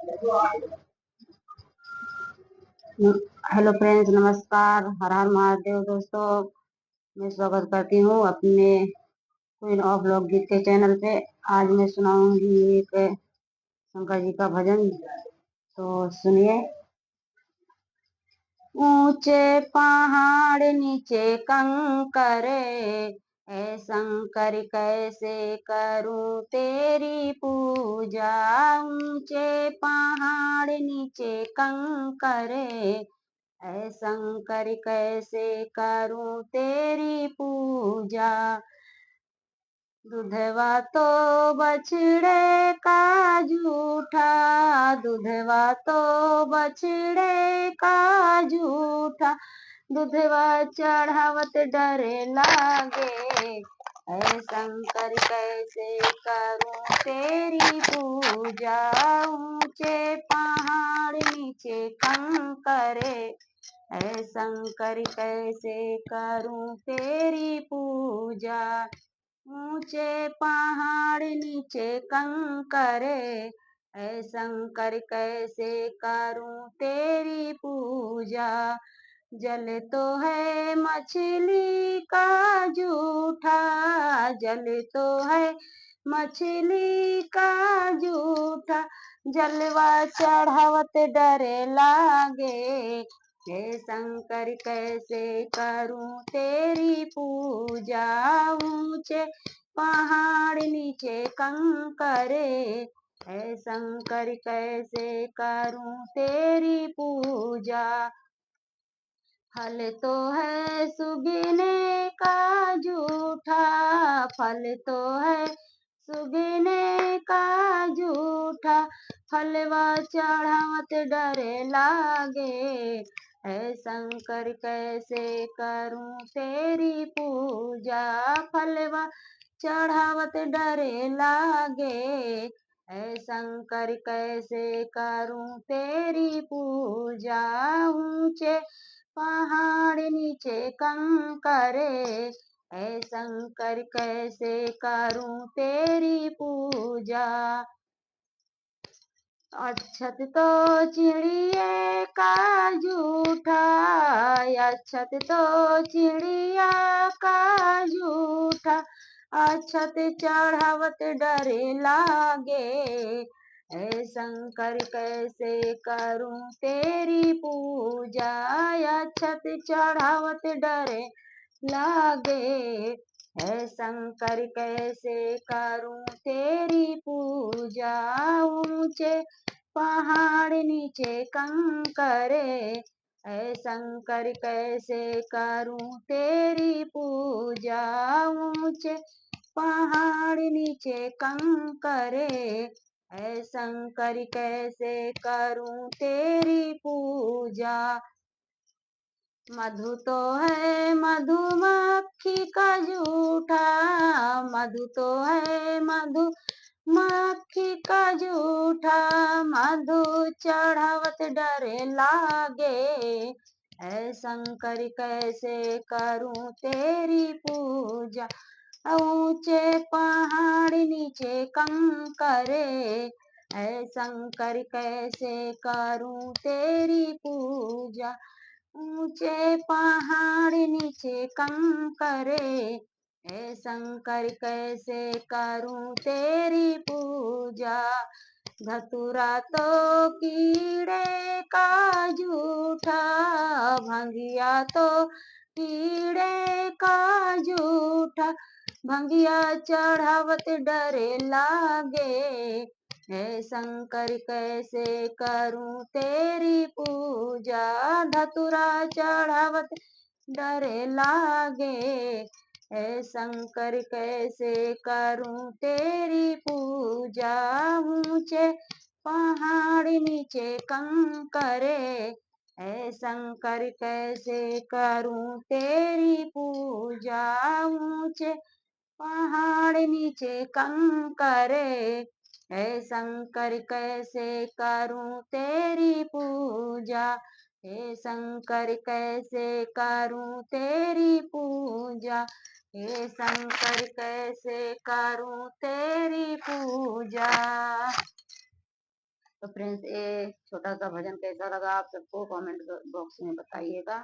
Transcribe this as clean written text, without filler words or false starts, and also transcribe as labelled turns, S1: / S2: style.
S1: Hello friends, नमस्कार। हर हर महादेव दोस्तों। मैं स्वागत करती हूँ अपने क्वीन ऑफ लोकगीत के चैनल पे। आज मैं सुनाऊंगी एक शंकर जी का भजन, तो सुनिए। ऊंचे पहाड़ नीचे कंकर, ऐ शंकर कैसे करूं तेरी पूजा। ऊंचे पहाड़ नीचे कंकर, ऐ शंकर कैसे करूं तेरी पूजा। दूधवा तो बछड़े का झूठा, दूधवा तो बछड़े का झूठा, दूधवा चढ़ावत डरे लागे। ऐ शंकर कैसे करूं तेरी पूजा। ऊंचे पहाड़ नीचे कंकरे, ऐ शंकर कैसे करूं तेरी पूजा। ऊंचे पहाड़ नीचे कंकरे, ऐ शंकर कैसे करूं तेरी पूजा। जल तो है मछली का जूठा, जल तो है मछली का जूठा, जलवा चढ़ावत डरे लागे। हे शंकर कैसे करूं तेरी पूजा। ऊंचे पहाड़ नीचे कंकरे, हे शंकर कैसे करूं तेरी पूजा। फल तो है सुगने का जूठा, फल तो है सुगने का जूठा, फलवा चढ़ावत डरे लागे। है शंकर कैसे करूं तेरी पूजा। फलवा चढ़ावत डरे लागे। है शंकर कैसे करूं तेरी पूजा। ऊंचे पहाड़ नीचे कंकरे, ऐ शंकर कैसे करूं तेरी पूजा। अक्षत तो चिड़िए का जूठा, अक्षत तो चिड़िया का जूठा, अक्षत चढ़ावत डरे लागे। ऐ शंकर कैसे करूं तेरी पूजा। अक्षत चढ़ावत डरे लागे। है शंकर कैसे करूं तेरी पूजा। ऊंचे पहाड़ नीचे कंकरे, ऐ शंकर कैसे करूं तेरी पूजा। ऊंचे पहाड़ नीचे कंकरे, ऐ शंकर कैसे करूं तेरी पूजा। मधु तो है मधुमक्खी का जूठा, मधु तो है मधुमक्खी का जूठा, मधु चढ़ावत डरे लागे। ऐ शंकर कैसे करूं तेरी पूजा। ऊंचे पहाड़ नीचे कंकरे, ऐ शंकर कैसे करूं तेरी पूजा। ऊंचे पहाड़ नीचे कंकरे, हे शंकर कैसे करूं तेरी पूजा। धतूरा तो कीड़े का जूठा, भंगिया तो कीड़े का जूठा, भंगिया चढ़ावत डरे लागे। हे शंकर कैसे करूं तेरी पूजा। धतुरा चढ़ावत डरे लागे। हे शंकर कैसे करूं तेरी पूजा। ऊंचे पहाड़ नीचे कंकरे, हे शंकर कैसे करूं तेरी पूजा। ऊंचे पहाड़ नीचे कंकरे, हे शंकर कैसे करूं तेरी पूजा। हे शंकर कैसे करूं तेरी पूजा। हे शंकर कैसे करूं तेरी पूजा। तो फ्रेंड्स, ये छोटा सा भजन कैसा लगा आप सबको कमेंट बॉक्स में बताइएगा।